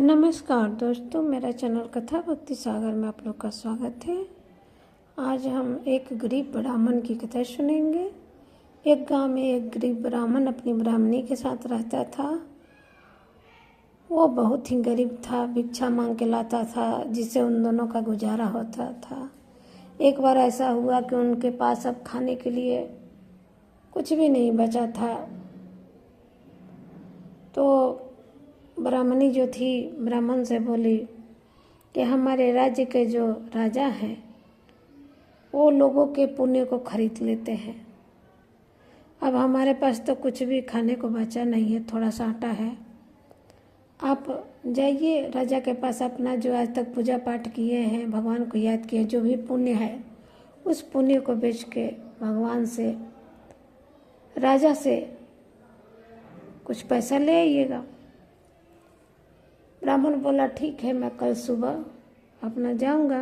नमस्कार दोस्तों, मेरा चैनल कथा भक्ति सागर में आप लोग का स्वागत है। आज हम एक गरीब ब्राह्मण की कथा सुनेंगे। एक गांव में एक गरीब ब्राह्मण अपनी ब्राह्मणी के साथ रहता था। वो बहुत ही गरीब था, भिक्षा मांग के लाता था जिससे उन दोनों का गुजारा होता था। एक बार ऐसा हुआ कि उनके पास अब खाने के लिए कुछ भी नहीं बचा था, तो ब्राह्मणी जो थी ब्राह्मण से बोली कि हमारे राज्य के जो राजा हैं वो लोगों के पुण्य को खरीद लेते हैं। अब हमारे पास तो कुछ भी खाने को बचा नहीं है, थोड़ा सा आटा है। आप जाइए राजा के पास, अपना जो आज तक पूजा पाठ किए हैं, भगवान को याद किए, जो भी पुण्य है उस पुण्य को बेच के भगवान से, राजा से कुछ पैसा ले आइएगा। ब्राह्मण बोला ठीक है, मैं कल सुबह अपना जाऊंगा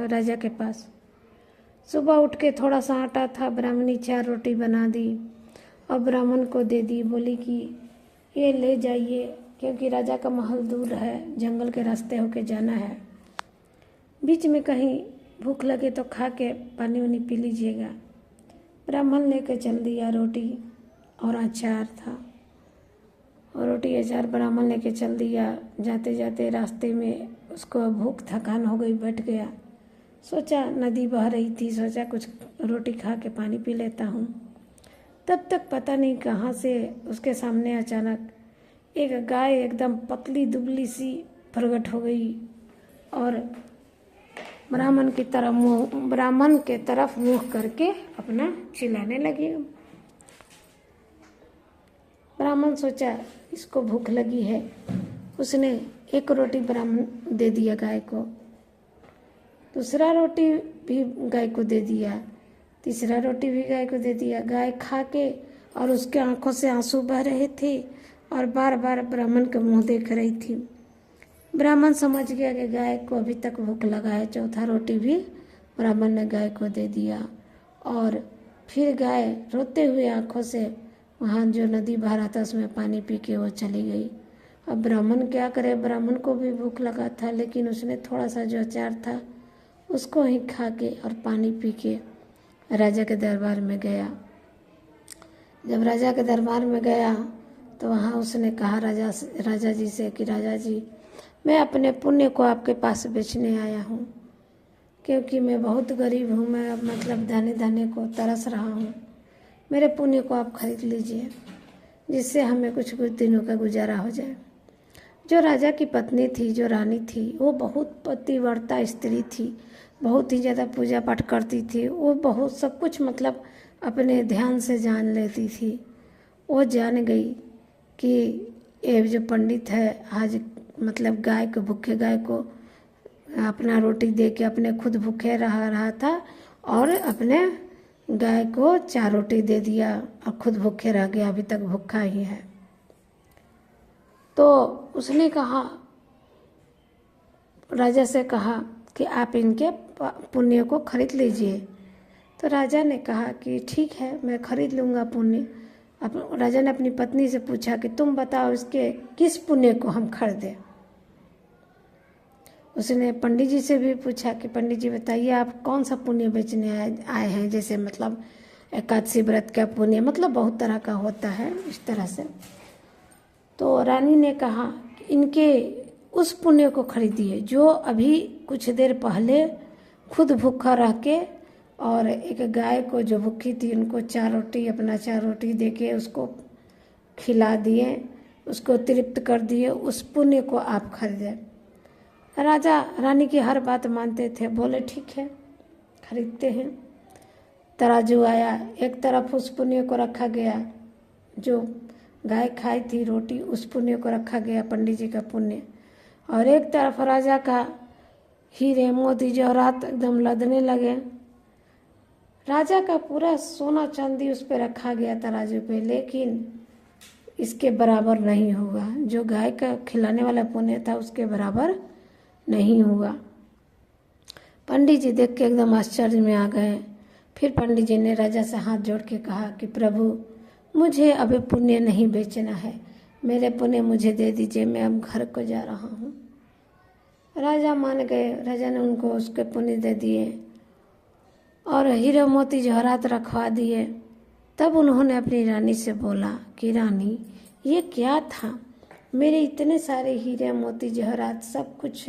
राजा के पास। सुबह उठ के थोड़ा सा आटा था, ब्राह्मणी 4 रोटी बना दी और ब्राह्मण को दे दी। बोली कि ये ले जाइए, क्योंकि राजा का महल दूर है, जंगल के रास्ते होके जाना है। बीच में कहीं भूख लगे तो खा के पानी वानी पी लीजिएगा। ब्राह्मण लेके चल दिया, रोटी और अचार था और रोटी अचार ब्राह्मण लेके चल दिया। जाते जाते रास्ते में उसको भूख थकान हो गई, बैठ गया। सोचा नदी बह रही थी, सोचा कुछ रोटी खा के पानी पी लेता हूँ। तब तक पता नहीं कहाँ से उसके सामने अचानक एक गाय एकदम पतली दुबली सी प्रकट हो गई और ब्राह्मण के तरफ मुँह करके अपना चिल्लाने लगी। ब्राह्मण सोचा इसको भूख लगी है, उसने 1 रोटी ब्राह्मण दे दिया गाय को, दूसरा रोटी भी गाय को दे दिया, तीसरा रोटी भी गाय को दे दिया। गाय खा के और उसके आंखों से आंसू बह रहे थे और बार बार ब्राह्मण के मुंह देख रही थी। ब्राह्मण समझ गया कि गाय को अभी तक भूख लगा है। चौथा रोटी भी ब्राह्मण ने गाय को दे दिया और फिर गाय रोते हुए आंखों से वहाँ जो नदी बह रहा था उसमें पानी पी के वो चली गई। अब ब्राह्मण क्या करे, ब्राह्मण को भी भूख लगा था, लेकिन उसने थोड़ा सा जो अचार था उसको ही खा के और पानी पी के राजा के दरबार में गया। जब राजा के दरबार में गया तो वहाँ उसने कहा राजा जी से कि राजा जी, मैं अपने पुण्य को आपके पास बेचने आया हूँ, क्योंकि मैं बहुत गरीब हूँ। मैं अब मतलब दाने दाने को तरस रहा हूँ। मेरे पुण्य को आप खरीद लीजिए, जिससे हमें कुछ दिनों का गुजारा हो जाए। जो राजा की पत्नी थी, जो रानी थी, वो बहुत पतिव्रता स्त्री थी, बहुत ही ज़्यादा पूजा पाठ करती थी। वो बहुत सब कुछ मतलब अपने ध्यान से जान लेती थी। वो जान गई कि ये जो पंडित है आज मतलब गाय को, भूखे गाय को अपना रोटी दे के अपने खुद भूखे रहा था और अपने गाय को 4 रोटी दे दिया और खुद भूखे रह गया, अभी तक भूखा ही है। तो उसने कहा, राजा से कहा कि आप इनके पुण्य को खरीद लीजिए। तो राजा ने कहा कि ठीक है, मैं खरीद लूँगा पुण्य। अब राजा ने अपनी पत्नी से पूछा कि तुम बताओ इसके किस पुण्य को हम खरीदें। उसने पंडित जी से भी पूछा कि पंडित जी बताइए आप कौन सा पुण्य बेचने आए हैं, जैसे मतलब एकादशी व्रत का पुण्य, मतलब बहुत तरह का होता है इस तरह से। तो रानी ने कहा कि इनके उस पुण्य को खरीदिए जो अभी कुछ देर पहले खुद भूखा रह के और एक गाय को जो भूखी थी उनको 4 रोटी, अपना 4 रोटी दे के उसको खिला दिए, उसको तृप्त कर दिए, उस पुण्य को आप खरीदें। राजा रानी की हर बात मानते थे, बोले ठीक है खरीदते हैं। तराजू आया, एक तरफ उस पुण्य को रखा गया, जो गाय खाई थी रोटी उस पुण्य को रखा गया, पंडित जी का पुण्य, और एक तरफ राजा का हीरे मोती जवाहरात एकदम लदने लगे। राजा का पूरा सोना चांदी उस पर रखा गया तराजू पे, लेकिन इसके बराबर नहीं हुआ। जो गाय का खिलाने वाला पुण्य था उसके बराबर नहीं हुआ। पंडित जी देख के एकदम आश्चर्य में आ गए। फिर पंडित जी ने राजा से हाथ जोड़ के कहा कि प्रभु, मुझे अभी पुण्य नहीं बेचना है, मेरे पुण्य मुझे दे दीजिए, मैं अब घर को जा रहा हूँ। राजा मान गए। राजा ने उनको उसके पुण्य दे दिए और हीरे मोती जवाहरात रखवा दिए। तब उन्होंने अपनी रानी से बोला कि रानी, ये क्या था? मेरे इतने सारे हीरे मोती जवाहरात सब कुछ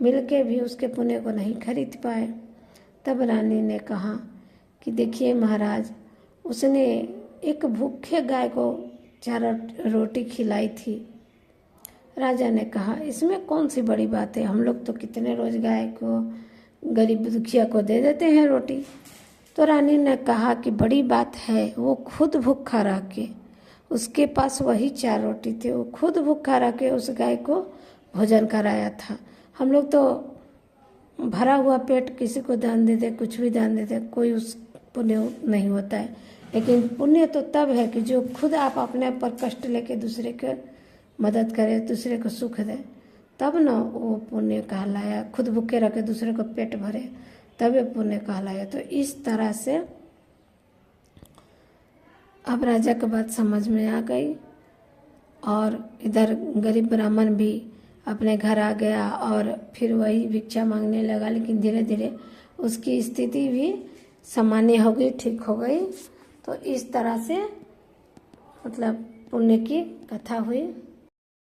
मिलके भी उसके पुण्य को नहीं खरीद पाए। तब रानी ने कहा कि देखिए महाराज, उसने एक भूखे गाय को 4 रोटी खिलाई थी। राजा ने कहा, इसमें कौन सी बड़ी बात है, हम लोग तो कितने रोज गाय को, गरीब दुखिया को दे देते हैं रोटी। तो रानी ने कहा कि बड़ी बात है, वो खुद भूखा रह के, उसके पास वही 4 रोटी थे, वो खुद भूखा रह के उस गाय को भोजन कराया था। हम लोग तो भरा हुआ पेट किसी को दान दे दे, कुछ भी दान दे दे, कोई उस पुण्य नहीं होता है। लेकिन पुण्य तो तब है कि जो खुद आप अपने पर कष्ट लेके दूसरे के मदद करे, दूसरे को सुख दे, तब न वो पुण्य कहलाया। खुद भूखे रह के दूसरे को पेट भरे, तब ये पुण्य कहलाया। तो इस तरह से अब राजा की बात समझ में आ गई और इधर गरीब ब्राह्मण भी अपने घर आ गया और फिर वही भिक्षा मांगने लगा। लेकिन धीरे धीरे उसकी स्थिति भी सामान्य हो गई, ठीक हो गई। तो इस तरह से मतलब पुण्य की कथा हुई।